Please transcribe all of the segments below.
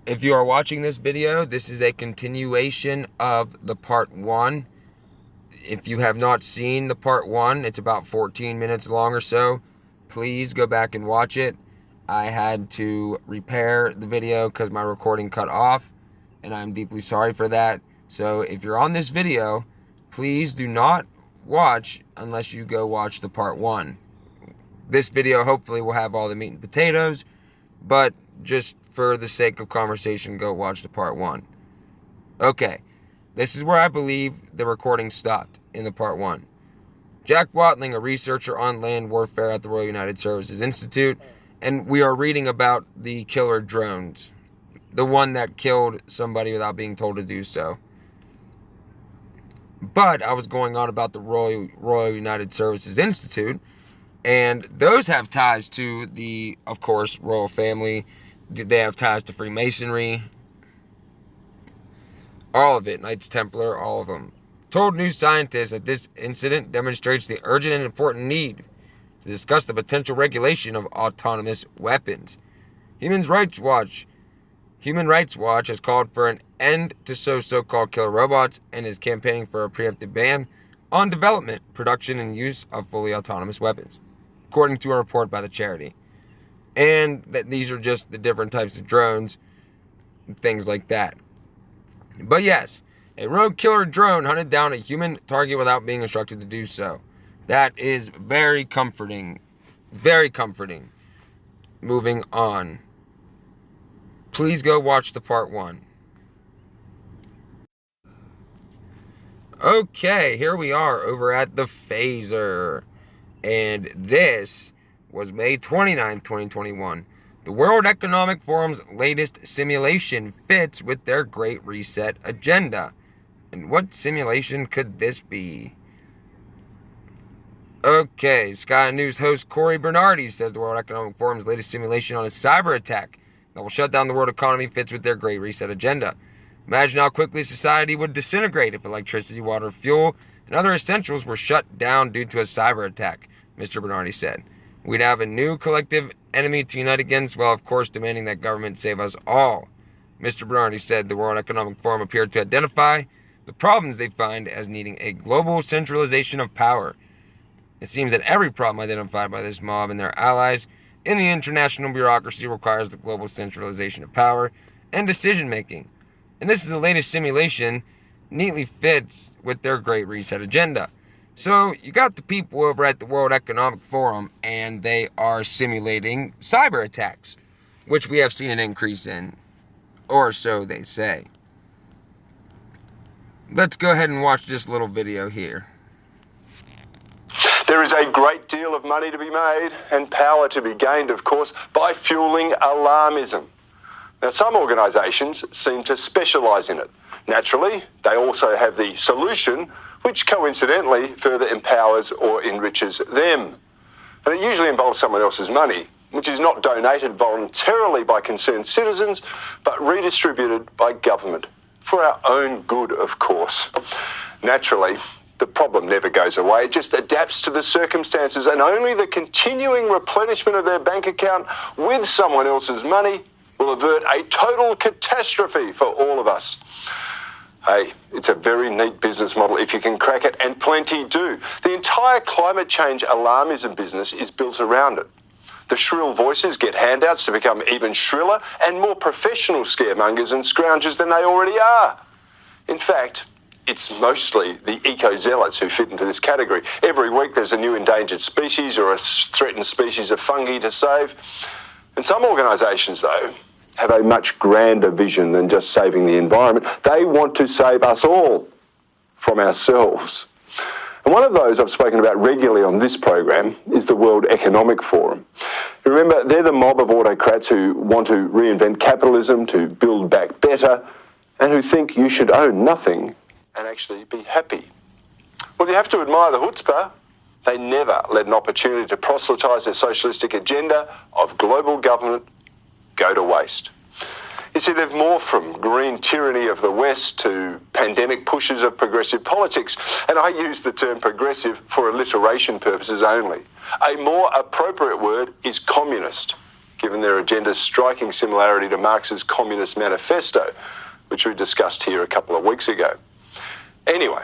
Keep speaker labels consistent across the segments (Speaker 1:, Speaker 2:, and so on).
Speaker 1: If you are watching this video, this is a continuation of the part 1. If you have not seen the part 1, it's about 14 minutes long or so. Please go back and watch it. I had to repair the video because my recording cut off, and I'm deeply sorry for that. So if you're on this video, please do not watch unless you go watch the part 1. This video hopefully will have all the meat and potatoes, but just for the sake of conversation, go watch the part 1. Okay, this is where I believe the recording stopped, in the part 1. Jack Watling, a researcher on land warfare at the Royal United Services Institute, and we are reading about the killer drones. The one that killed somebody without being told to do so. But I was going on about the Royal United Services Institute, and those have ties to the, of course, royal family. They have ties to Freemasonry. All of it. Knights Templar, all of them. Told New Scientist that this incident demonstrates the urgent and important need to discuss the potential regulation of autonomous weapons. Human Rights Watch has called for an end to so-called killer robots and is campaigning for a preemptive ban on development, production, and use of fully autonomous weapons, according to a report by the charity. And that these are just the different types of drones and things like that. But yes, a rogue killer drone hunted down a human target without being instructed to do so. That is very comforting. Very comforting. Moving on. Please go watch the part 1. Okay, here we are over at the Phaser. And this was May 29th, 2021. The World Economic Forum's latest simulation fits with their Great Reset agenda. And what simulation could this be? Okay, Sky News host Corey Bernardi says the World Economic Forum's latest simulation on a cyber attack that will shut down the world economy fits with their Great Reset agenda. Imagine how quickly society would disintegrate if electricity, water, fuel, and other essentials were shut down due to a cyber attack, Mr. Bernardi said. We'd have a new collective enemy to unite against, while of course demanding that government save us all. Mr. Bernardi said the World Economic Forum appeared to identify the problems they find as needing a global centralization of power. It seems that every problem identified by this mob and their allies in the international bureaucracy requires the global centralization of power and decision-making. And this is the latest simulation, neatly fits with their Great Reset agenda. So you got the people over at the World Economic Forum, and they are simulating cyber attacks, which we have seen an increase in, or so they say. Let's go ahead and watch this little video here.
Speaker 2: There is a great deal of money to be made and power to be gained, of course, by fueling alarmism. Now, some organisations seem to specialise in it. Naturally, they also have the solution, which coincidentally further empowers or enriches them. And it usually involves someone else's money, which is not donated voluntarily by concerned citizens, but redistributed by government, for our own good, of course. Naturally, the problem never goes away. It just adapts to the circumstances, and only the continuing replenishment of their bank account with someone else's money will avert a total catastrophe for all of us. Hey, it's a very neat business model if you can crack it, and plenty do. The entire climate change alarmism business is built around it. The shrill voices get handouts to become even shriller and more professional scaremongers and scroungers than they already are. In fact, it's mostly the eco-zealots who fit into this category. Every week there's a new endangered species or a threatened species of fungi to save. And some organisations, though, have a much grander vision than just saving the environment. They want to save us all from ourselves. And one of those I've spoken about regularly on this program is the World Economic Forum. Remember, they're the mob of autocrats who want to reinvent capitalism, to build back better, and who think you should own nothing and actually be happy. Well, you have to admire the chutzpah. They never let an opportunity to proselytise their socialistic agenda of global government go to waste. You see, they've morphed from green tyranny of the West to pandemic pushes of progressive politics, and I use the term progressive for alliteration purposes only. A more appropriate word is communist, given their agenda's striking similarity to Marx's Communist Manifesto, which we discussed here a couple of weeks ago. Anyway,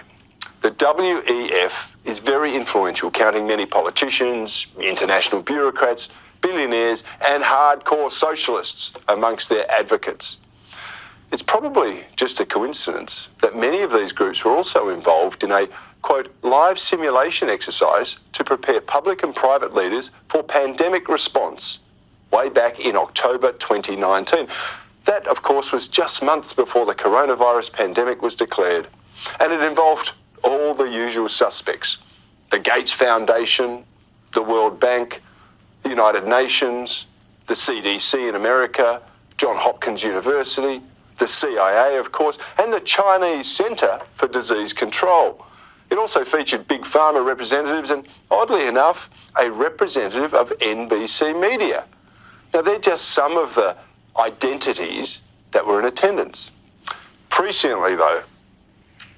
Speaker 2: the WEF is very influential, counting many politicians, international bureaucrats, billionaires, and hardcore socialists amongst their advocates. It's probably just a coincidence that many of these groups were also involved in a, quote, live simulation exercise to prepare public and private leaders for pandemic response way back in October 2019. That, of course, was just months before the coronavirus pandemic was declared, and it involved all the usual suspects: the Gates Foundation, the World Bank, the United Nations, the CDC in America, Johns Hopkins University, the CIA, of course, and the Chinese Centre for Disease Control. It also featured big pharma representatives and, oddly enough, a representative of NBC Media. Now, they're just some of the identities that were in attendance. Presciently, though,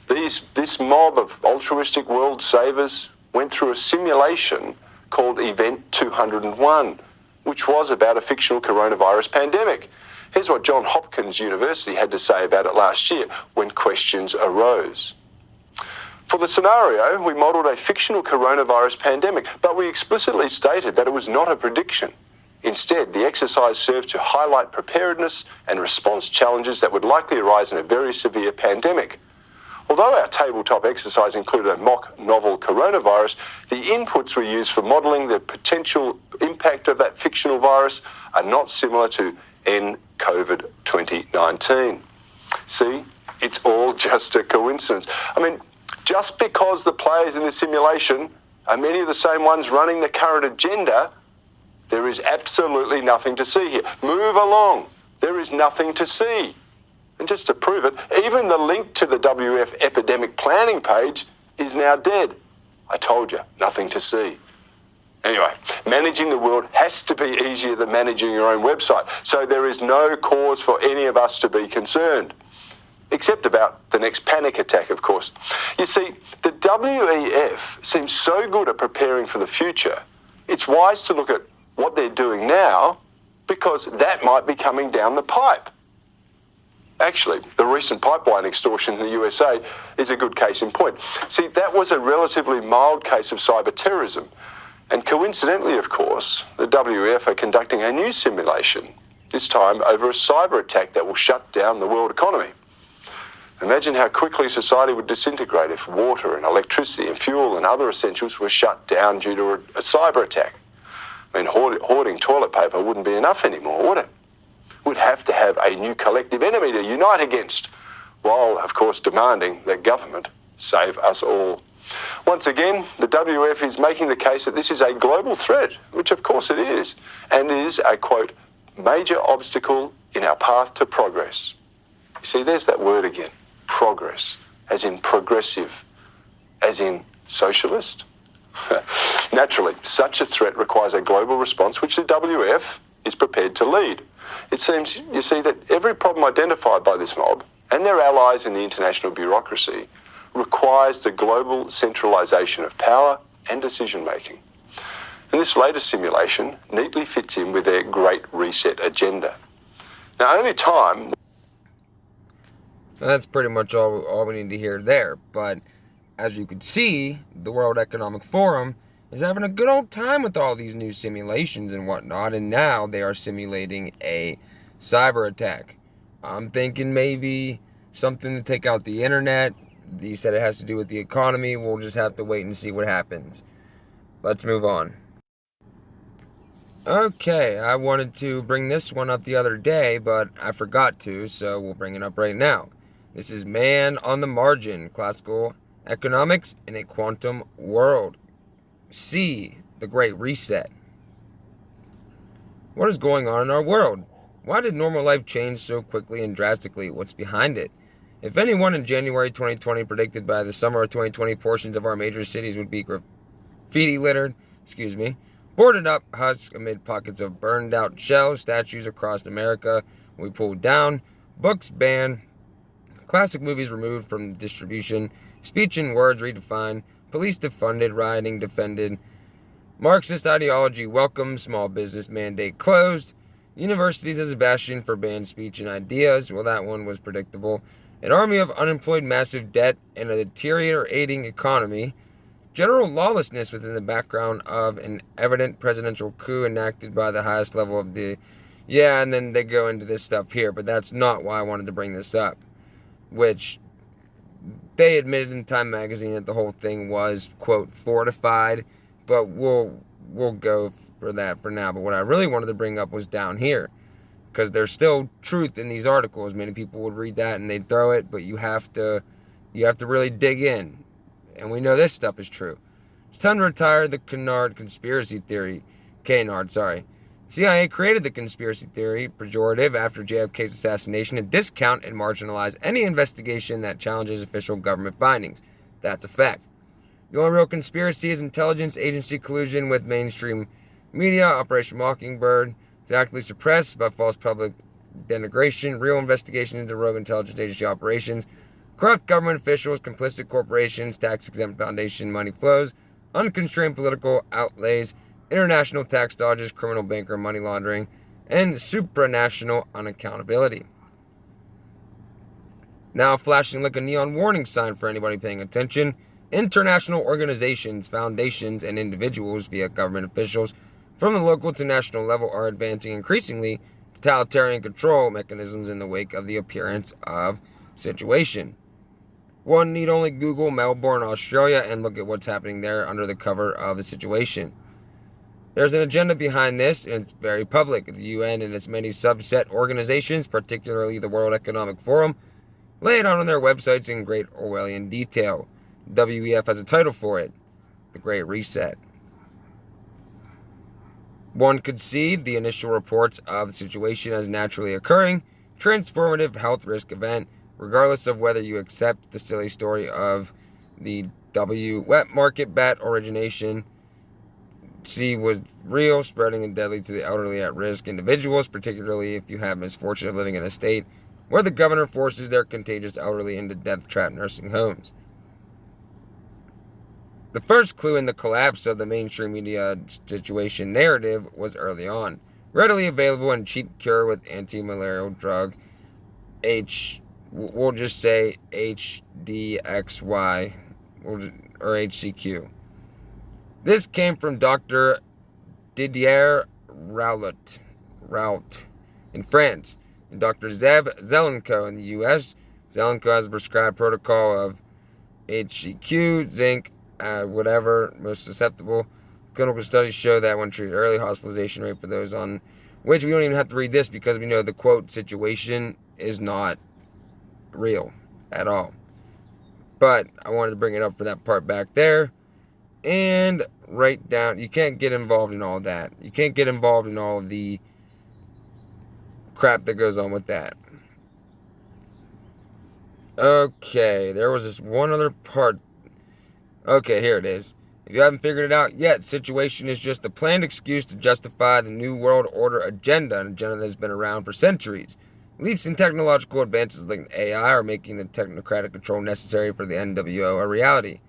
Speaker 2: this mob of altruistic world savers went through a simulation called Event 201, which was about a fictional coronavirus pandemic. Here's what Johns Hopkins University had to say about it last year when questions arose. For the scenario, we modelled a fictional coronavirus pandemic, but we explicitly stated that it was not a prediction. Instead, the exercise served to highlight preparedness and response challenges that would likely arise in a very severe pandemic. Although our tabletop exercise included a mock novel coronavirus, the inputs we used for modelling the potential impact of that fictional virus are not similar to nCoV 2019. See, it's all just a coincidence. I mean, just because the players in the simulation are many of the same ones running the current agenda, there is absolutely nothing to see here. Move along. There is nothing to see. And just to prove it, even the link to the WF epidemic planning page is now dead. I told you, nothing to see. Anyway, managing the world has to be easier than managing your own website, so there is no cause for any of us to be concerned. Except about the next panic attack, of course. You see, the WEF seems so good at preparing for the future, it's wise to look at what they're doing now, because that might be coming down the pipe. Actually, the recent pipeline extortion in the USA is a good case in point. See, that was a relatively mild case of cyber terrorism. And coincidentally, of course, the WEF are conducting a new simulation, this time over a cyber attack that will shut down the world economy. Imagine how quickly society would disintegrate if water and electricity and fuel and other essentials were shut down due to a cyber attack. I mean, hoarding toilet paper wouldn't be enough anymore, would it? We'd have to have a new collective enemy to unite against, while, of course, demanding that government save us all. Once again, the WF is making the case that this is a global threat, which of course it is, and is a, quote, major obstacle in our path to progress. You see, there's that word again, progress, as in progressive, as in socialist. Naturally, such a threat requires a global response which the WF is prepared to lead. It seems, you see, that every problem identified by this mob and their allies in the international bureaucracy requires the global centralisation of power and decision-making. And this latest simulation neatly fits in with their Great Reset agenda. Now, only time...
Speaker 1: That's pretty much all we need to hear there, but as you can see, the World Economic Forum is having a good old time with all these new simulations and whatnot, and now they are simulating a cyber attack. I'm thinking maybe something to take out the internet. You said it has to do with the economy. We'll just have to wait and see what happens. Let's move on. Okay, I wanted to bring this one up the other day, but I forgot to, so we'll bring it up right now. This is Man on the Margin, Classical Economics in a Quantum World. C, the Great Reset. What is going on in our world? Why did normal life change so quickly and drastically? What's behind it? If anyone in January 2020 predicted by the summer of 2020 portions of our major cities would be graffiti littered, boarded up husks amid pockets of burned out shells, statues across America we pulled down, books banned, classic movies removed from distribution, speech and words redefined, police defunded, rioting defended, Marxist ideology welcome, small business mandate closed, Universities as a bastion for banned speech and ideas. Well, that one was predictable. An army of unemployed, massive debt, and a deteriorating economy. General lawlessness within the background of an evident presidential coup enacted by the highest level of the... Yeah, and then they go into this stuff here, but that's not why I wanted to bring this up. Which they admitted in Time magazine that the whole thing was, quote, fortified, but we'll go for that for now. But what I really wanted to bring up was down here, because there's still truth in these articles. Many people would read that and they'd throw it, but you have to really dig in. And we know this stuff is true. It's time to retire the Kennard conspiracy theory. Kennard, sorry. CIA created the conspiracy theory, pejorative, after JFK's assassination, to discount and marginalize any investigation that challenges official government findings. That's a fact. The only real conspiracy is intelligence agency collusion with mainstream media, Operation Mockingbird, to actively suppress by false public denigration, real investigation into rogue intelligence agency operations, corrupt government officials, complicit corporations, tax-exempt foundation money flows, unconstrained political outlays, international tax dodges, criminal banker money laundering, and supranational unaccountability. Now flashing like a neon warning sign for anybody paying attention, international organizations, foundations, and individuals via government officials from the local to national level are advancing increasingly totalitarian control mechanisms in the wake of the appearance of situation. One need only Google Melbourne, Australia, and look at what's happening there under the cover of the situation. There's an agenda behind this, and it's very public. The UN and its many subset organizations, particularly the World Economic Forum, lay it out on their websites in great Orwellian detail. WEF has a title for it, The Great Reset. One could see the initial reports of the situation as naturally occurring, transformative health risk event, regardless of whether you accept the silly story of the wet market bat origination. C was real, spreading and deadly to the elderly at-risk individuals, particularly if you have misfortune of living in a state where the governor forces their contagious elderly into death-trap nursing homes. The first clue in the collapse of the mainstream media situation narrative was early on. Readily available and cheap cure with anti-malarial drug we'll just say HDXY or HCQ. This came from Dr. Didier Raoult in France and Dr. Zev Zelenko in the U.S. Zelenko has a prescribed protocol of HCQ, zinc, whatever, most susceptible. Clinical studies show that when treated early, hospitalization rate for those on which we don't even have to read this because we know the quote situation is not real at all. But I wanted to bring it up for that part back there. And write down, you can't get involved in all that. You can't get involved in all of the crap that goes on with that. Okay, there was this one other part. Okay, here it is. If you haven't figured it out yet, situation is just a planned excuse to justify the New World Order agenda, an agenda that has been around for centuries. Leaps in technological advances like AI are making the technocratic control necessary for the NWO a reality.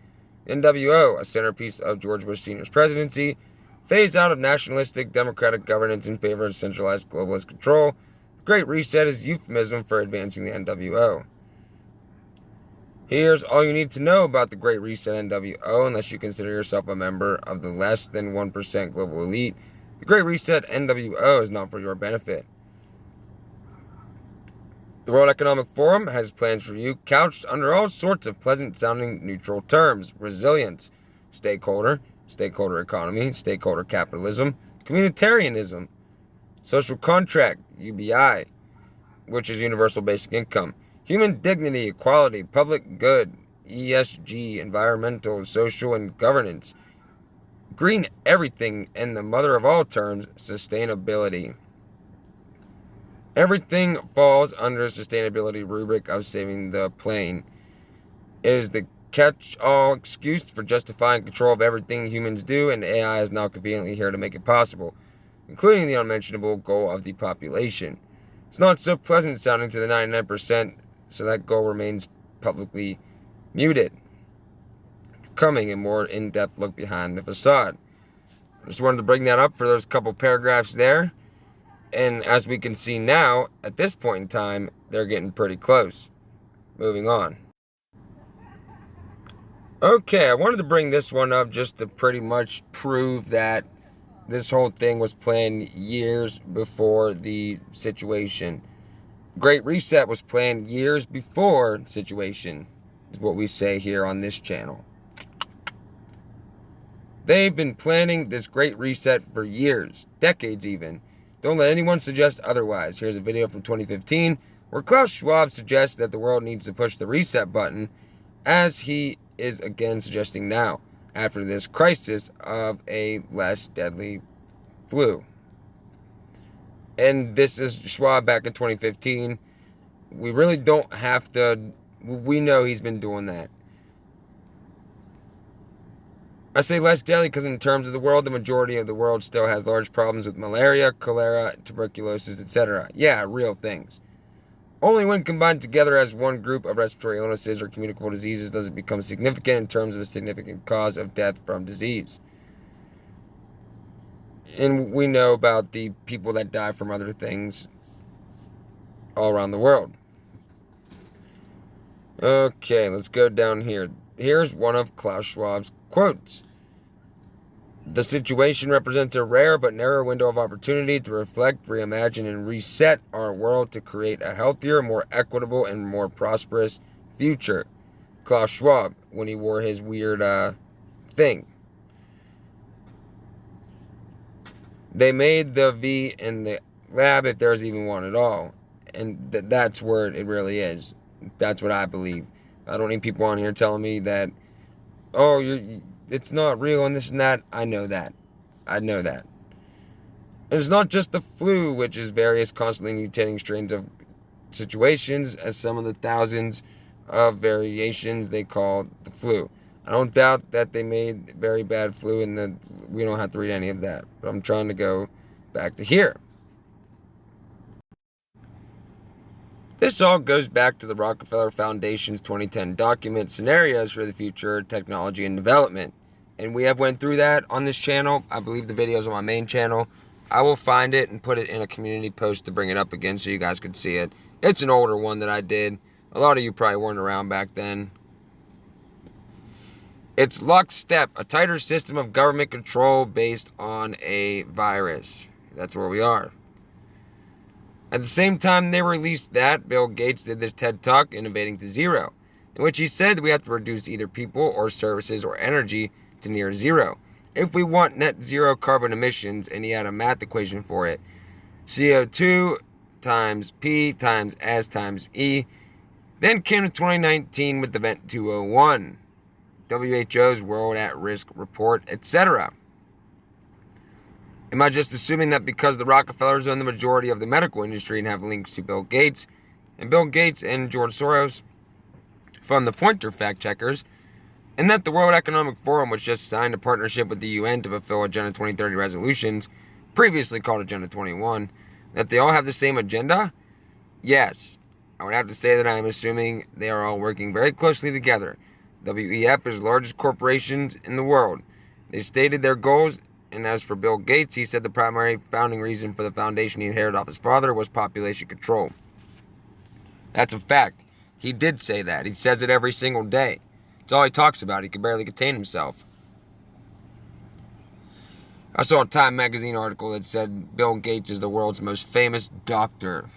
Speaker 1: NWO, a centerpiece of George Bush Sr.'s presidency, phased out of nationalistic democratic governance in favor of centralized globalist control. The Great Reset is euphemism for advancing the NWO. Here's all you need to know about the Great Reset NWO, unless you consider yourself a member of the less than 1% global elite. The Great Reset NWO is not for your benefit. The World Economic Forum has plans for you couched under all sorts of pleasant-sounding neutral terms: resilience, stakeholder economy, stakeholder capitalism, communitarianism, social contract, UBI, which is universal basic income, human dignity, equality, public good, ESG, environmental, social, and governance, green everything, and the mother of all terms, sustainability. Everything falls under sustainability rubric of saving the plane. It is the catch-all excuse for justifying control of everything humans do, and AI is now conveniently here to make it possible, including the unmentionable goal of depopulation. It's not so pleasant sounding to the 99%, so that goal remains publicly muted. Coming a more in-depth look behind the facade. I just wanted to bring that up for those couple paragraphs there. And as we can see now, at this point in time, they're getting pretty close. Moving on. Okay, I wanted to bring this one up just to pretty much prove that this whole thing was planned years before the situation. Great Reset was planned years before situation, is what we say here on this channel. They've been planning this Great Reset for years, decades even. Don't let anyone suggest otherwise. Here's a video from 2015 where Klaus Schwab suggests that the world needs to push the reset button, as he is again suggesting now, after this crisis of a less deadly flu. And this is Schwab back in 2015. We really don't have to, we know he's been doing that. I say less deadly because in terms of the world, the majority of the world still has large problems with malaria, cholera, tuberculosis, etc. Yeah, real things. Only when combined together as one group of respiratory illnesses or communicable diseases does it become significant in terms of a significant cause of death from disease. And we know about the people that die from other things all around the world. Okay, let's go down here. Here's one of Klaus Schwab's quotes. The situation represents a rare but narrow window of opportunity to reflect, reimagine, and reset our world to create a healthier, more equitable, and more prosperous future. Klaus Schwab, when he wore his weird thing. They made the V in the lab, if there's even one at all. And that's where it really is. That's what I believe. I don't need people on here telling me that, oh, it's not real and this and that. I know that. And it's not just the flu, which is various constantly mutating strains of situations, as some of the thousands of variations they call the flu. I don't doubt that they made very bad flu and we don't have to read any of that. But I'm trying to go back to here. This all goes back to the Rockefeller Foundation's 2010 document, Scenarios for the Future Technology and Development. And we have went through that on this channel. I believe the video's on my main channel. I will find it and put it in a community post to bring it up again so you guys could see it. It's an older one that I did. A lot of you probably weren't around back then. It's lockstep, a tighter system of government control based on a virus. That's where we are. At the same time they released that, Bill Gates did this TED Talk, Innovating to Zero, in which he said we have to reduce either people or services or energy to near zero if we want net zero carbon emissions, and he had a math equation for it. CO2 times P times S times E. Then came to 2019 with Event 201, WHO's World at Risk Report, etc. Am I just assuming that because the Rockefellers own the majority of the medical industry and have links to Bill Gates, and Bill Gates and George Soros fund the Pointer fact checkers, and that the World Economic Forum, which just signed a partnership with the UN to fulfill Agenda 2030 resolutions, previously called Agenda 21, that they all have the same agenda? Yes. I would have to say that I am assuming they are all working very closely together. WEF is the largest corporations in the world. They stated their goals. And as for Bill Gates, he said the primary founding reason for the foundation he inherited off his father was population control. That's a fact. He did say that. He says it every single day. It's all he talks about. He can barely contain himself. I saw a Time magazine article that said Bill Gates is the world's most famous doctor.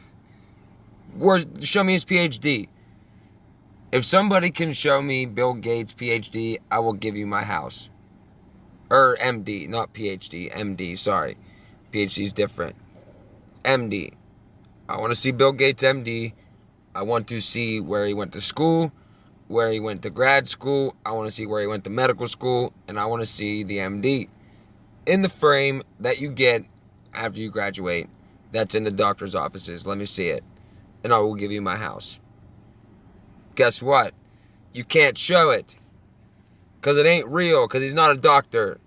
Speaker 1: Show me his PhD. If somebody can show me Bill Gates' PhD, I will give you my house. Or MD, not PhD, MD, sorry. PhD is different. MD. I want to see Bill Gates MD. I want to see where he went to school, where he went to grad school. I want to see where he went to medical school, and I want to see the MD in the frame that you get after you graduate. That's in the doctor's offices. Let me see it, and I will give you my house. Guess what? You can't show it. Because it ain't real, because he's not a doctor.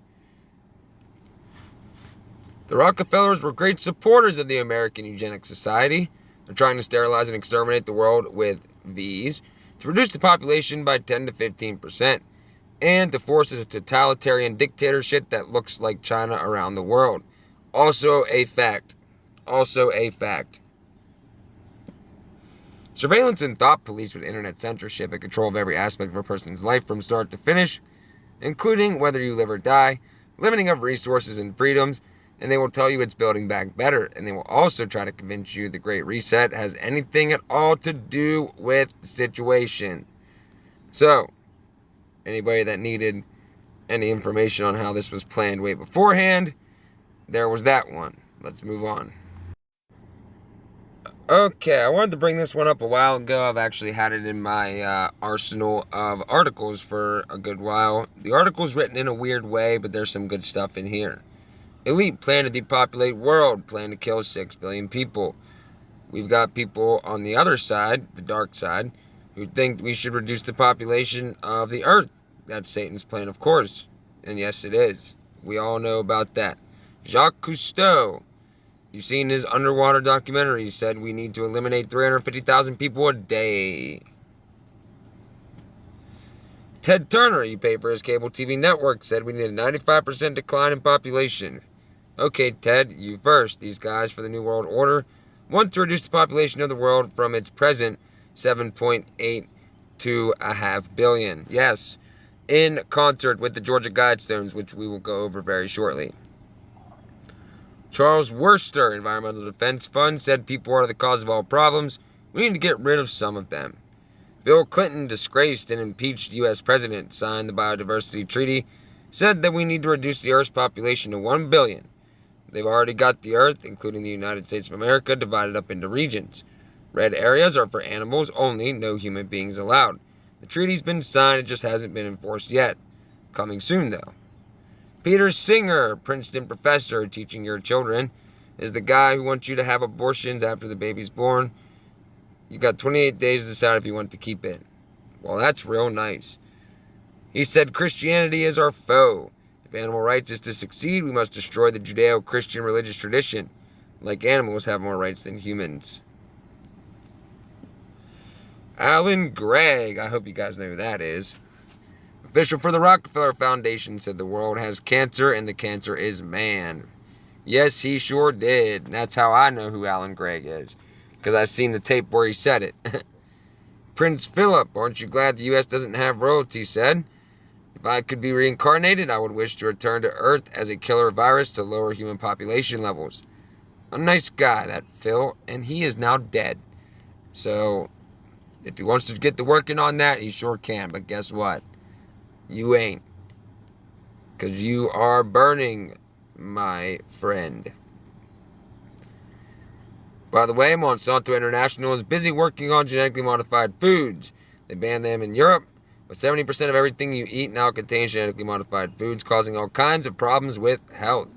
Speaker 1: The Rockefellers were great supporters of the American Eugenics Society. They're trying to sterilize and exterminate the world with V's to reduce the population by 10 to 15%, and to force a totalitarian dictatorship that looks like China around the world. Also a fact. also a fact. Surveillance and thought police with internet censorship and control of every aspect of a person's life from start to finish, including whether you live or die, limiting of resources and freedoms, and they will tell you it's building back better, and they will also try to convince you the Great Reset has anything at all to do with the situation. So, anybody that needed any information on how this was planned way beforehand, there was that one. Let's move on. Okay, I wanted to bring this one up a while ago. I've actually had it in my arsenal of articles for a good while. The article's written in a weird way, but there's some good stuff in here. Elite plan to depopulate world, plan to kill 6 billion people. We've got people on the other side, the dark side, who think we should reduce the population of the earth. That's Satan's plan, of course. And yes, it is. We all know about that. Jacques Cousteau, you've seen his underwater documentary, he said we need to eliminate 350,000 people a day. Ted Turner, you pay for his cable TV network, said we need a 95% decline in population. Okay, Ted, you first. These guys for the New World Order want to reduce the population of the world from its present 7.8 to a half billion. Yes, in concert with the Georgia Guidestones, which we will go over very shortly. Charles Worster, Environmental Defense Fund, said people are the cause of all problems. We need to get rid of some of them. Bill Clinton, disgraced and impeached U.S. president, signed the Biodiversity Treaty, said that we need to reduce the Earth's population to 1 billion. They've already got the Earth, including the United States of America, divided up into regions. Red areas are for animals only, no human beings allowed. The treaty's been signed, it just hasn't been enforced yet. Coming soon, though. Peter Singer, Princeton professor teaching your children, is the guy who wants you to have abortions after the baby's born. You got 28 days to decide if you want to keep it. Well, that's real nice. He said Christianity is our foe. If animal rights is to succeed, we must destroy the Judeo-Christian religious tradition. Like animals have more rights than humans. Alan Gregg, I hope you guys know who that is. Official for the Rockefeller Foundation said the world has cancer and the cancer is man. Yes, he sure did. And that's how I know who Alan Gregg is. Because I've seen the tape where he said it. Prince Philip, aren't you glad the U.S. doesn't have royalty, said. If I could be reincarnated, I would wish to return to Earth as a killer virus to lower human population levels. A nice guy, that Phil, and he is now dead. So, if he wants to get to working on that, he sure can. But guess what? You ain't. Because you are burning, my friend. By the way, Monsanto International is busy working on genetically modified foods. They banned them in Europe, but 70% of everything you eat now contains genetically modified foods, causing all kinds of problems with health.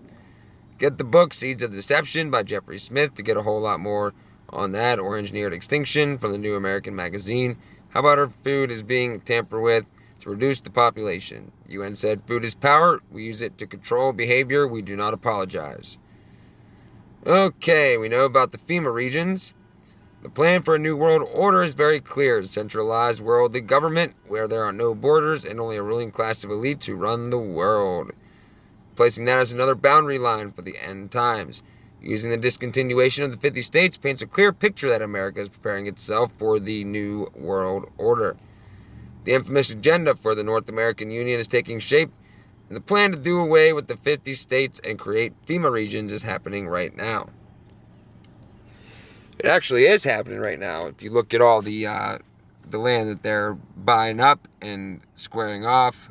Speaker 1: Get the book Seeds of Deception by Jeffrey Smith to get a whole lot more on that, or Engineered Extinction from the New American Magazine. How about our food is being tampered with to reduce the population? UN said food is power. We use it to control behavior. We do not apologize. Okay, we know about the FEMA regions. The plan for a new world order is very clear. A centralized worldly government where there are no borders and only a ruling class of elites who run the world. Placing that as another boundary line for the end times. Using the discontinuation of the 50 states paints a clear picture that America is preparing itself for the new world order. The infamous agenda for the North American Union is taking shape, and the plan to do away with the 50 states and create FEMA regions is happening right now. It actually is happening right now. If you look at all the land that they're buying up and squaring off,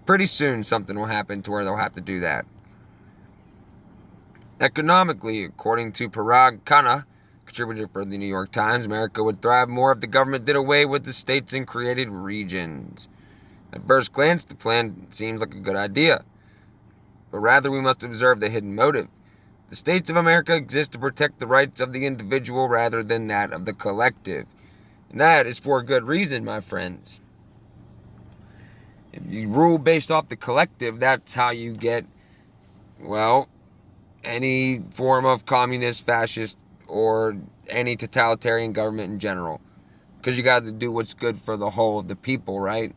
Speaker 1: pretty soon something will happen to where they'll have to do that. Economically, according to Parag Khanna, contributor for the New York Times, America would thrive more if the government did away with the states and created regions. At first glance, the plan seems like a good idea, but rather we must observe the hidden motive. The states of America exist to protect the rights of the individual rather than that of the collective. And that is for a good reason, my friends. If you rule based off the collective, that's how you get, well, any form of communist, fascist, or any totalitarian government in general. Because you got to do what's good for the whole of the people, right?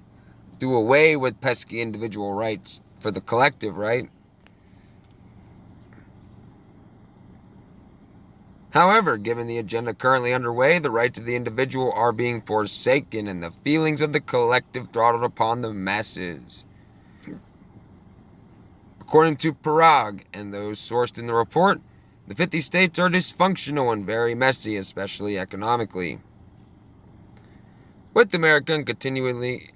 Speaker 1: Do away with pesky individual rights for the collective, right? However, given the agenda currently underway, the rights of the individual are being forsaken and the feelings of the collective throttled upon the masses. According to Parag and those sourced in the report, the 50 states are dysfunctional and very messy, especially economically. With America continually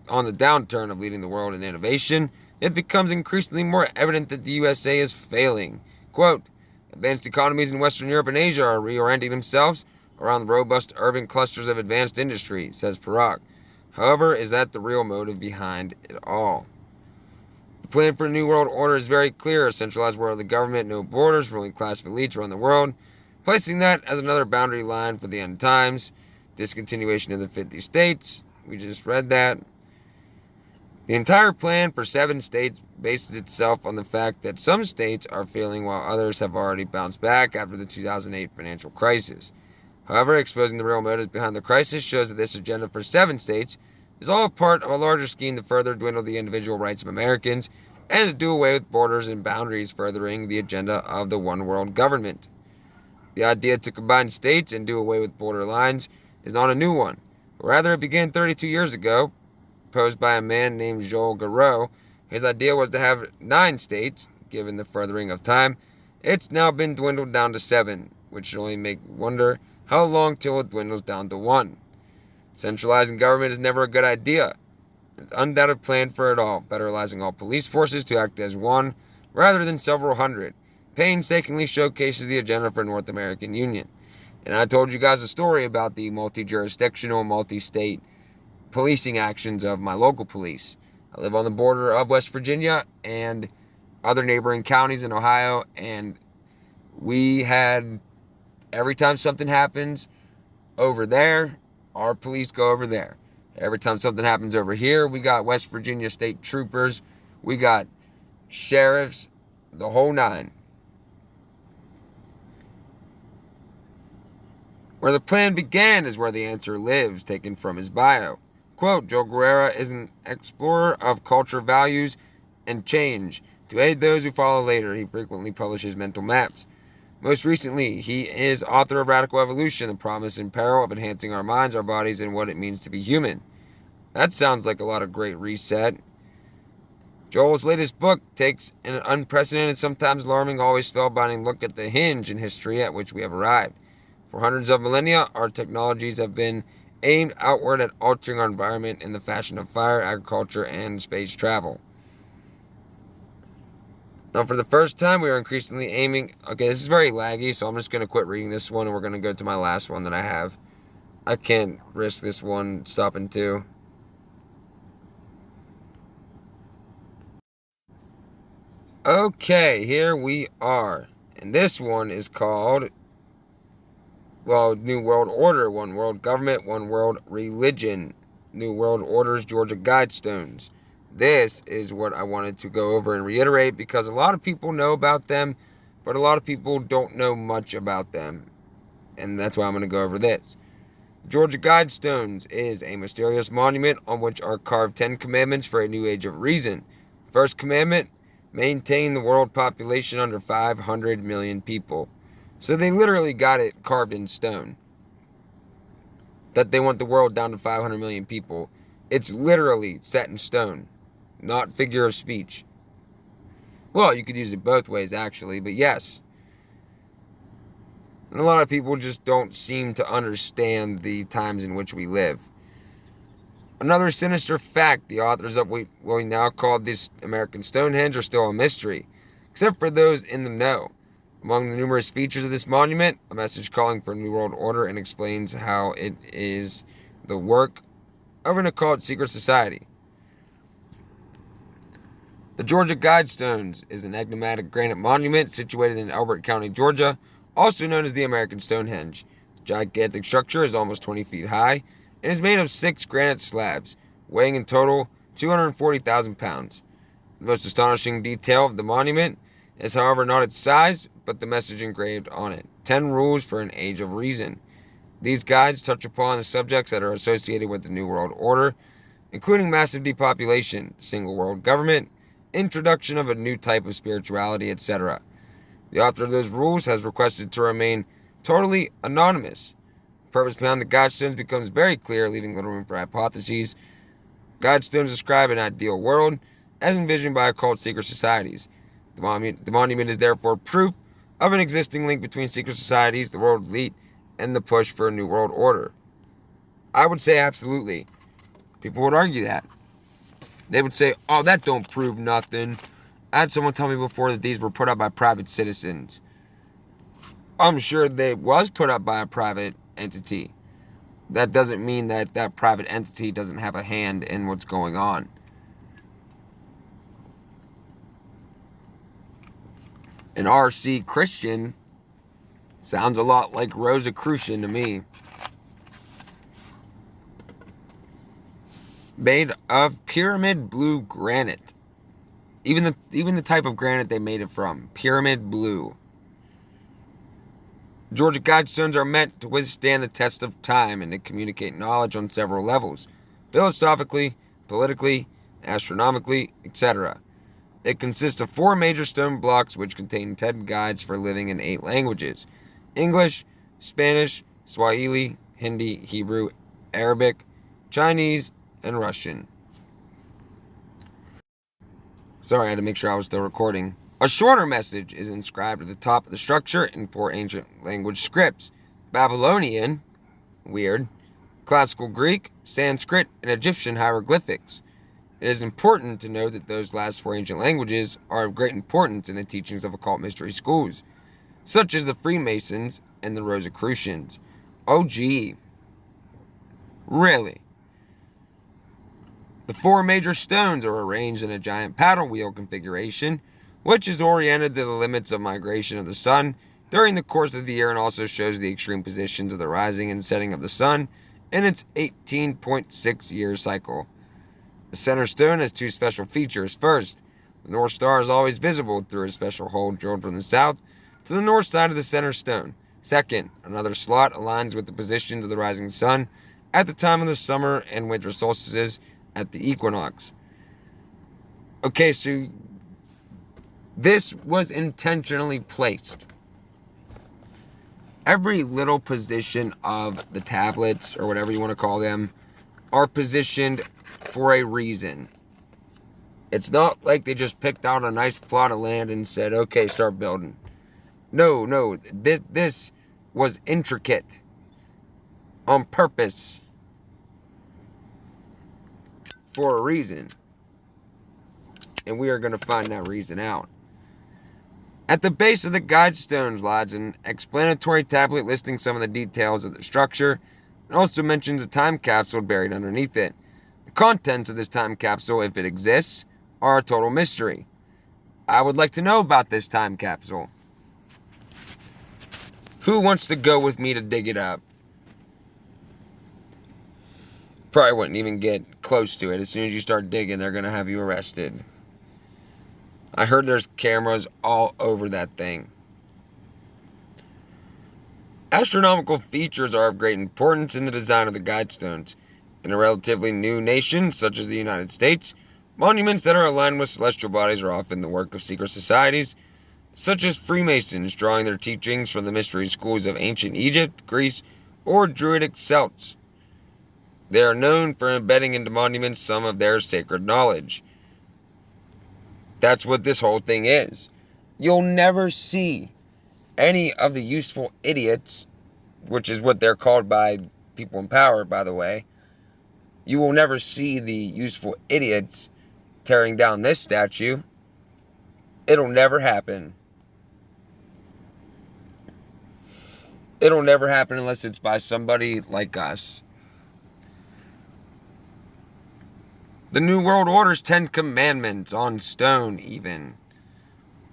Speaker 1: on the downturn of leading the world in innovation, it becomes increasingly more evident that the USA is failing. Quote, advanced economies in Western Europe and Asia are reorienting themselves around robust urban clusters of advanced industry, says Parag. However, is that the real motive behind it all? The plan for a new world order is very clear: a centralized world of the government, no borders, ruling class of elites around the world, placing that as another boundary line for the end times, discontinuation of the 50 states, we just read that. The entire plan for 7 states bases itself on the fact that some states are failing while others have already bounced back after the 2008 financial crisis. However, exposing the real motives behind the crisis shows that this agenda for 7 states is all part of a larger scheme to further dwindle the individual rights of Americans and to do away with borders and boundaries, furthering the agenda of the one world government. The idea to combine states and do away with border lines is not a new one. Rather, it began 32 years ago, proposed by a man named Joel Garreau. His idea was to have 9 states. Given the furthering of time, it's now been dwindled down to 7, which should only make wonder how long till it dwindles down to 1. Centralizing government is never a good idea. It's an undoubted plan for it all, federalizing all police forces to act as one rather than several hundred, painstakingly showcases the agenda for North American Union. And I told you guys a story about the multi-jurisdictional, multi-state policing actions of my local police. I live on the border of West Virginia and other neighboring counties in Ohio, and we had, every time something happens over there, our police go over there. Every time something happens over here, we got West Virginia state troopers, we got sheriffs, the whole 9. Where the plan began is where the answer lives, taken from his bio. Quote, Joel Guerrera is an explorer of culture, values, and change. To aid those who follow later, he frequently publishes mental maps. Most recently, he is author of Radical Evolution, the promise and peril of enhancing our minds, our bodies, and what it means to be human. That sounds like a lot of great reset. Joel's latest book takes an unprecedented, sometimes alarming, always spellbinding look at the hinge in history at which we have arrived. For hundreds of millennia, our technologies have been aimed outward at altering our environment in the fashion of fire, agriculture, and space travel. Now, for the first time, we are increasingly aiming... Okay, this is very laggy, so I'm just going to quit reading this one, and we're going to go to my last one that I have. I can't risk this one stopping too. Okay, here we are. And this one is called... New World Order, One World Government, One World Religion. New World Order's Georgia Guidestones. This is what I wanted to go over and reiterate because a lot of people know about them, but a lot of people don't know much about them. And that's why I'm going to go over this. Georgia Guidestones is a mysterious monument on which are carved 10 commandments for a new age of reason. First commandment, maintain the world population under 500 million people. So they literally got it carved in stone. That they want the world down to 500 million people. It's literally set in stone. Not figure of speech. Well, you could use it both ways, actually, but yes. And a lot of people just don't seem to understand the times in which we live. Another sinister fact, the authors of what we now call this American Stonehenge are still a mystery, except for those in the know. Among the numerous features of this monument, a message calling for a new world order and explains how it is the work of an occult secret society. The Georgia Guidestones is an enigmatic granite monument situated in Elbert County, Georgia, also known as the American Stonehenge. The gigantic structure is almost 20 feet high and is made of 6 granite slabs, weighing in total 240,000 pounds. The most astonishing detail of the monument is, however, not its size, but the message engraved on it. 10 rules for an age of reason. These guides touch upon the subjects that are associated with the New World Order, including massive depopulation, single world government, introduction of a new type of spirituality, etc. The author of those rules has requested to remain totally anonymous. The purpose behind the Guidestones becomes very clear, leaving little room for hypotheses. Guidestones describe an ideal world as envisioned by occult secret societies. The monument is therefore proof of an existing link between secret societies, the world elite, and the push for a new world order. I would say absolutely. People would argue that. They would say, oh, that don't prove nothing. I had someone tell me before that these were put up by private citizens. I'm sure they was put up by a private entity. That doesn't mean that that private entity doesn't have a hand in what's going on. An R.C. Christian sounds a lot like Rosicrucian to me. Made of pyramid blue granite. Even the type of granite they made it from, pyramid blue. Georgia Guidestones are meant to withstand the test of time and to communicate knowledge on several levels, philosophically, politically, astronomically, etc. It consists of 4 major stone blocks which contain 10 guides for living in 8 languages: English, Spanish, Swahili, Hindi, Hebrew, Arabic, Chinese, and Russian. Sorry, I had to make sure I was still recording. A shorter message is inscribed at the top of the structure in 4 ancient language scripts: Babylonian, weird, Classical Greek, Sanskrit, and Egyptian hieroglyphics. It is important to note that those last 4 ancient languages are of great importance in the teachings of occult mystery schools, such as the Freemasons and the Rosicrucians. Oh gee. Really? The 4 major stones are arranged in a giant paddle wheel configuration, which is oriented to the limits of migration of the sun during the course of the year and also shows the extreme positions of the rising and setting of the sun in its 18.6-year cycle. The center stone has 2 special features. First, the North Star is always visible through a special hole drilled from the south to the north side of the center stone. Second, another slot aligns with the positions of the rising sun at the time of the summer and winter solstices at the equinox. Okay, so this was intentionally placed. Every little position of the tablets, or whatever you want to call them, are positioned for a reason. It's not like they just picked out a nice plot of land and said, okay, start building. No, this was intricate, on purpose, for a reason. And we are going to find that reason out. At the base of the Guidestones lies an explanatory tablet listing some of the details of the structure, and also mentions a time capsule buried underneath it. The contents of this time capsule, if it exists, are a total mystery. I would like to know about this time capsule. Who wants to go with me to dig it up? Probably wouldn't even get close to it. As soon as you start digging, they're going to have you arrested. I heard there's cameras all over that thing. Astronomical features are of great importance in the design of the Guidestones. In a relatively new nation, such as the United States, monuments that are aligned with celestial bodies are often the work of secret societies, such as Freemasons drawing their teachings from the mystery schools of ancient Egypt, Greece, or Druidic Celts. They are known for embedding into monuments some of their sacred knowledge. That's what this whole thing is. You'll never see any of the useful idiots, which is what they're called by people in power, by the way. You will never see the useful idiots tearing down this statue. It'll never happen. It'll never happen unless it's by somebody like us. The New World Order's 10 Commandments, on stone even.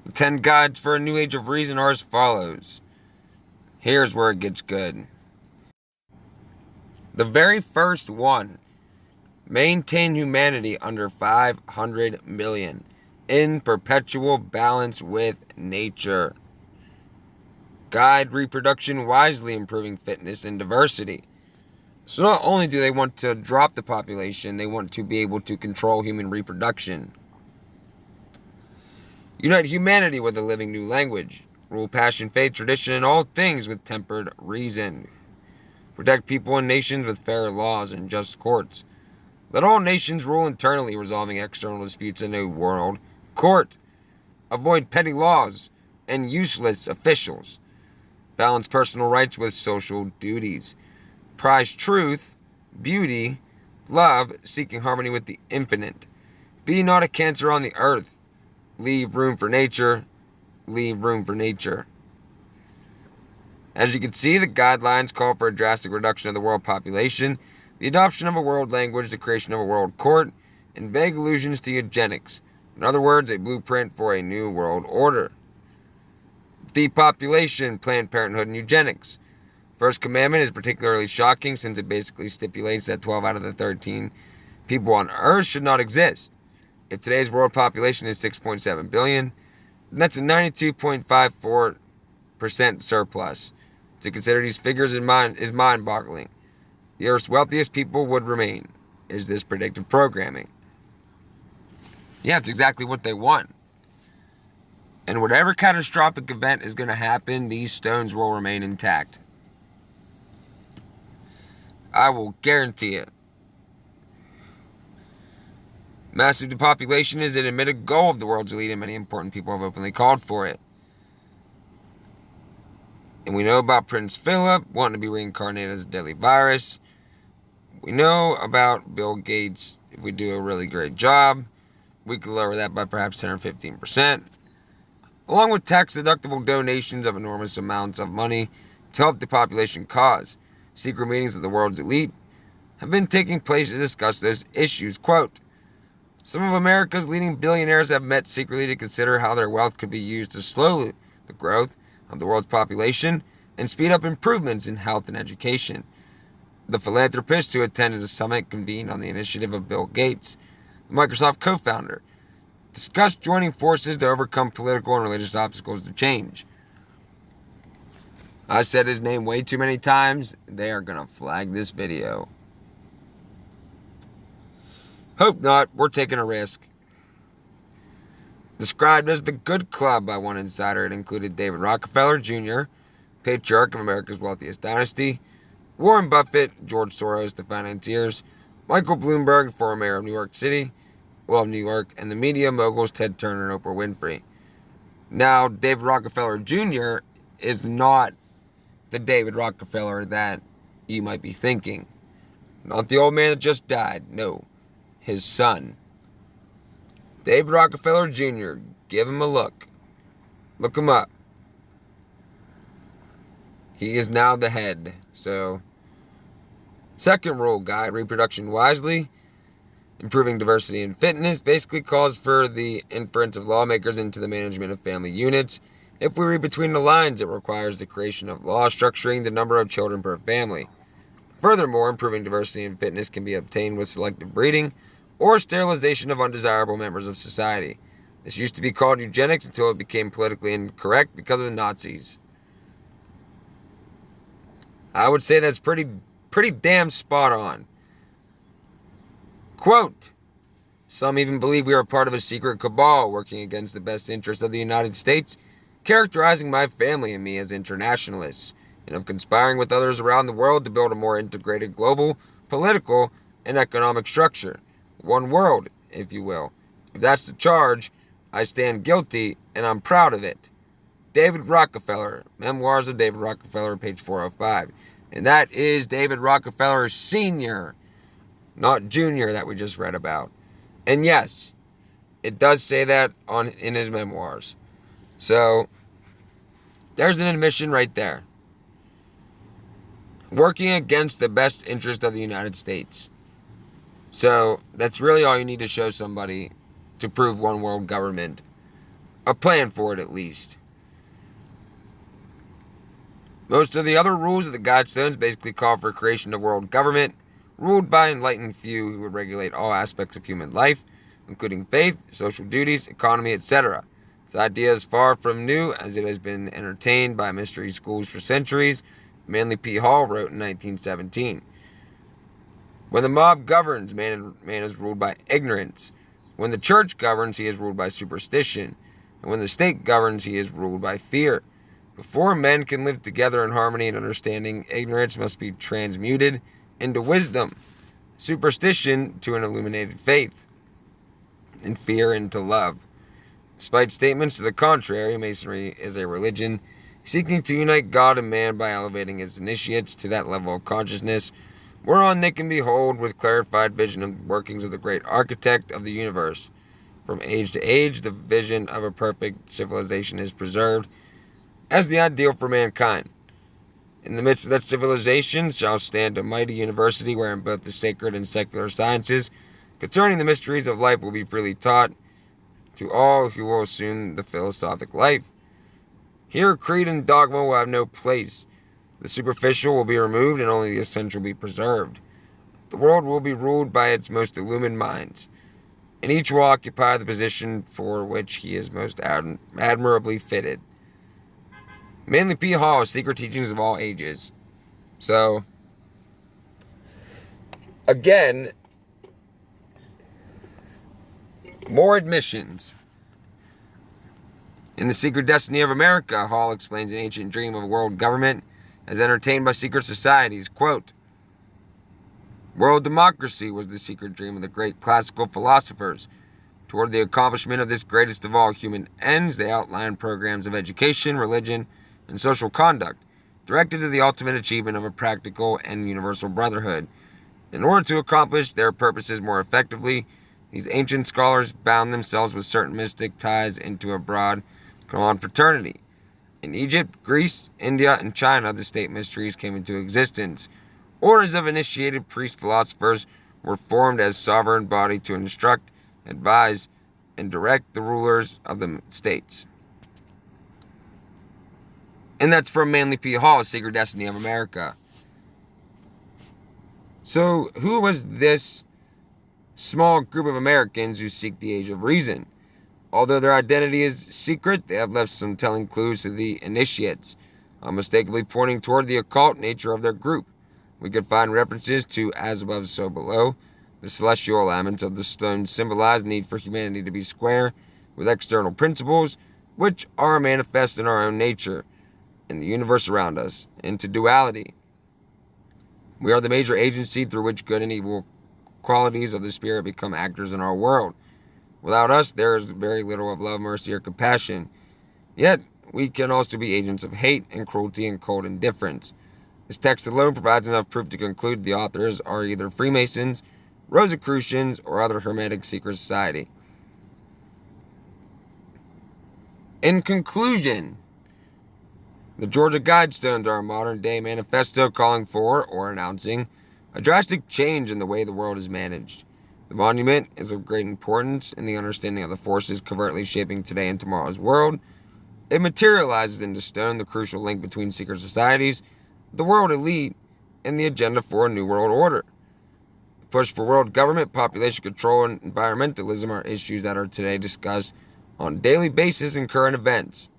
Speaker 1: The 10 Guides for a New Age of Reason are as follows. Here's where it gets good. The very first one. Maintain humanity under 500 million. In perpetual balance with nature. Guide reproduction wisely, improving fitness and diversity. So not only do they want to drop the population, they want to be able to control human reproduction. Unite humanity with a living new language. Rule passion, faith, tradition, and all things with tempered reason. Protect people and nations with fair laws and just courts. Let all nations rule internally, resolving external disputes in a world court. Avoid petty laws and useless officials. Balance personal rights with social duties. Prize truth, beauty, love, seeking harmony with the infinite. Be not a cancer on the earth. Leave room for nature. Leave room for nature. As you can see, the guidelines call for a drastic reduction of the world population, the adoption of a world language, the creation of a world court, and vague allusions to eugenics. In other words, a blueprint for a new world order. Depopulation, Planned Parenthood, and eugenics. First commandment is particularly shocking since it basically stipulates that 12 out of the 13 people on Earth should not exist. If today's world population is 6.7 billion, then that's a 92.54% surplus. To consider these figures in mind is mind-boggling. The Earth's wealthiest people would remain. Is this predictive programming? Yeah, it's exactly what they want. And whatever catastrophic event is going to happen, these stones will remain intact. I will guarantee it. Massive depopulation is an admitted goal of the world's elite, and many important people have openly called for it. And we know about Prince Philip wanting to be reincarnated as a deadly virus. We know about Bill Gates. If we do a really great job, we could lower that by perhaps 10 or 15%. Along with tax-deductible donations of enormous amounts of money to help the population cause. Secret meetings of the world's elite have been taking place to discuss those issues. Quote, some of America's leading billionaires have met secretly to consider how their wealth could be used to slow the growth of the world's population and speed up improvements in health and education. The philanthropist who attended a summit convened on the initiative of Bill Gates, the Microsoft co-founder, discussed joining forces to overcome political and religious obstacles to change. I said his name way too many times. They are going to flag this video. Hope not. We're taking a risk. Described as the Good Club by one insider, it included David Rockefeller Jr., patriarch of America's wealthiest dynasty, Warren Buffett, George Soros, the financiers, Michael Bloomberg, former mayor of New York City, New York, and the media moguls Ted Turner and Oprah Winfrey. Now, David Rockefeller Jr. is not the David Rockefeller that you might be thinking. Not the old man that just died. No, his son. David Rockefeller Jr., give him a look. Look him up. He is now the head. So, second rule, guide reproduction wisely. Improving diversity and fitness basically calls for the inference of lawmakers into the management of family units. If we read between the lines, it requires the creation of laws structuring the number of children per family. Furthermore, improving diversity and fitness can be obtained with selective breeding or sterilization of undesirable members of society. This used to be called eugenics until it became politically incorrect because of the Nazis. I would say that's pretty damn spot on. Quote, some even believe we are part of a secret cabal working against the best interests of the United States, characterizing my family and me as internationalists, and of conspiring with others around the world to build a more integrated global, political, and economic structure. One world, if you will. If that's the charge, I stand guilty, and I'm proud of it. David Rockefeller, Memoirs of David Rockefeller, page 405. And that is David Rockefeller Sr., not Jr. that we just read about. And yes, it does say that in his memoirs. So, there's an admission right there. Working against the best interest of the United States. So, that's really all you need to show somebody to prove one world government. A plan for it, at least. Most of the other rules of the Guidestones basically call for creation of world government, ruled by enlightened few who would regulate all aspects of human life, including faith, social duties, economy, etc. This idea is far from new, as it has been entertained by mystery schools for centuries. Manly P. Hall wrote in 1917. When the mob governs, man is ruled by ignorance. When the church governs, he is ruled by superstition. And when the state governs, he is ruled by fear. Before men can live together in harmony and understanding, ignorance must be transmuted into wisdom, superstition to an illuminated faith, and fear into love. Despite statements to the contrary, Masonry is a religion seeking to unite God and man by elevating its initiates to that level of consciousness whereon they can behold with clarified vision of the workings of the great architect of the universe. From age to age, the vision of a perfect civilization is preserved as the ideal for mankind. In the midst of that civilization shall stand a mighty university wherein both the sacred and secular sciences concerning the mysteries of life will be freely taught to all who will assume the philosophic life. Here, creed and dogma will have no place. The superficial will be removed and only the essential be preserved. The world will be ruled by its most illumined minds, and each will occupy the position for which he is most admirably fitted. Manly P. Hall, Secret Teachings of All Ages. So, again, more admissions. In The Secret Destiny of America, Hall explains an ancient dream of a world government as entertained by secret societies. Quote, world democracy was the secret dream of the great classical philosophers. Toward the accomplishment of this greatest of all human ends, they outlined programs of education, religion, and social conduct, directed to the ultimate achievement of a practical and universal brotherhood. In order to accomplish their purposes more effectively, these ancient scholars bound themselves with certain mystic ties into a broad common fraternity. In Egypt, Greece, India, and China, the state mysteries came into existence. Orders of initiated priest-philosophers were formed as sovereign body to instruct, advise, and direct the rulers of the states. And that's from Manly P. Hall, Secret Destiny of America. So, who was this small group of Americans who seek the age of reason? Although their identity is secret, they have left some telling clues to the initiates, unmistakably pointing toward the occult nature of their group. We could find references to as above, so below. The celestial elements of the stone symbolize the need for humanity to be square with external principles, which are manifest in our own nature, in the universe around us, into duality. We are the major agency through which good and evil qualities of the spirit become actors in our world. Without us, there is very little of love, mercy, or compassion. Yet, we can also be agents of hate and cruelty and cold indifference. This text alone provides enough proof to conclude the authors are either Freemasons, Rosicrucians, or other Hermetic secret society. In conclusion, the Georgia Guidestones are a modern-day manifesto calling for, or announcing, a drastic change in the way the world is managed. The monument is of great importance in the understanding of the forces covertly shaping today and tomorrow's world. It materializes into stone the crucial link between secret societies, the world elite, and the agenda for a new world order. The push for world government, population control, and environmentalism are issues that are today discussed on a daily basis in current events.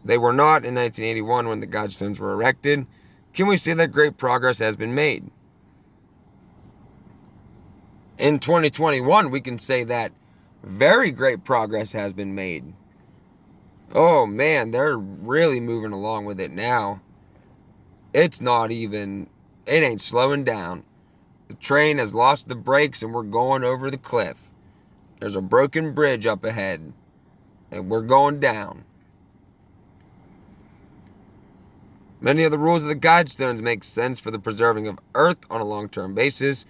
Speaker 1: They were not in 1981 when the Guidestones were erected. Can we say that great progress has been made? In 2021, we can say that very great progress has been made. Oh man, they're really moving along with it now. It ain't slowing down. The train has lost the brakes and we're going over the cliff. There's a broken bridge up ahead and we're going down. Many of the rules of the Guidestones make sense for the preserving of Earth on a long-term basis,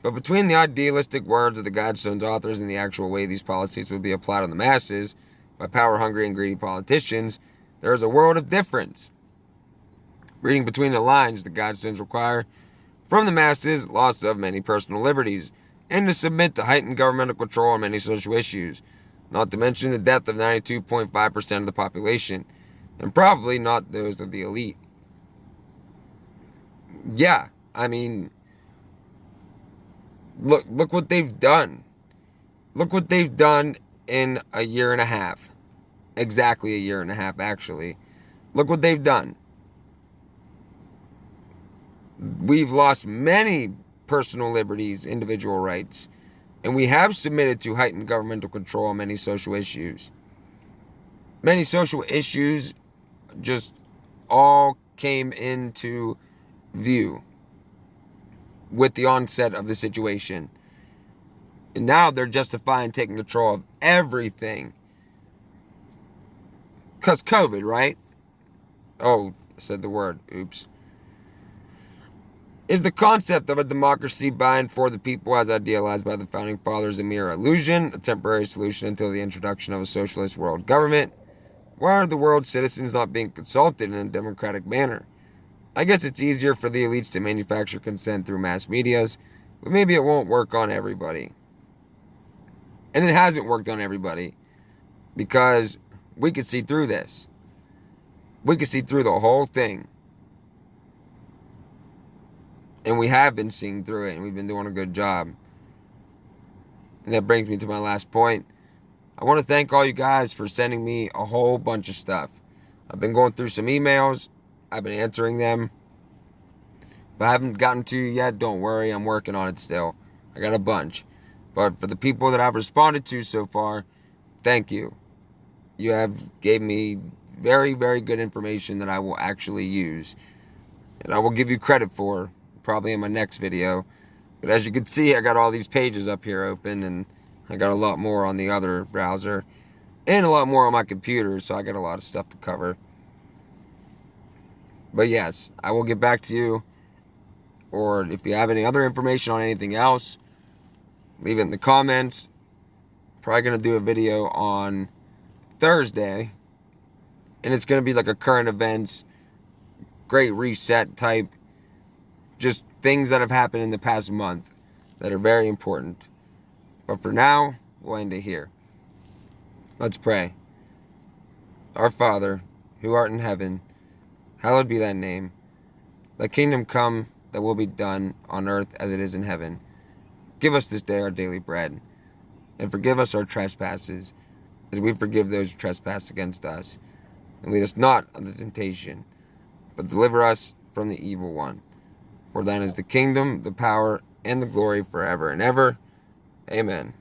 Speaker 1: but between the idealistic words of the Guidestones authors and the actual way these policies would be applied on the masses by power-hungry and greedy politicians, there is a world of difference. Reading between the lines, the Guidestones require from the masses loss of many personal liberties and to submit to heightened governmental control on many social issues, not to mention the death of 92.5% of the population, and probably not those of the elite. Yeah, I mean, look what they've done. Look what they've done in a year and a half. Exactly a year and a half, actually. Look what they've done. We've lost many personal liberties, individual rights, and we have submitted to heightened governmental control on many social issues. Many social issues just all came into view with the onset of the situation. And now they're justifying taking control of everything. Because COVID, right? Oh, I said the word. Oops. Is the concept of a democracy by and for the people as idealized by the founding fathers a mere illusion, a temporary solution until the introduction of a socialist world government? Why are the world's citizens not being consulted in a democratic manner? I guess it's easier for the elites to manufacture consent through mass medias, but maybe it won't work on everybody. And it hasn't worked on everybody because we could see through this. We could see through the whole thing. And we have been seeing through it, and we've been doing a good job. And that brings me to my last point. I want to thank all you guys for sending me a whole bunch of stuff. I've been going through some emails. I've been answering them. If I haven't gotten to you yet, don't worry. I'm working on it still. I got a bunch. But for the people that I've responded to so far, thank you. You have gave me very, very good information that I will actually use. And I will give you credit for, probably in my next video. But as you can see, I got all these pages up here open, and I got a lot more on the other browser, and a lot more on my computer, so I got a lot of stuff to cover. But yes, I will get back to you, or if you have any other information on anything else, leave it in the comments. Probably going to do a video on Thursday, and it's going to be like a current events, great reset type, just things that have happened in the past month that are very important. But for now, we'll end it here. Let's pray. Our Father, who art in heaven, hallowed be thy name. Thy kingdom come, thy will be done on earth as it is in heaven. Give us this day our daily bread, and forgive us our trespasses, as we forgive those who trespass against us. And lead us not into temptation, but deliver us from the evil one. For thine is the kingdom, the power, and the glory forever and ever. Amen.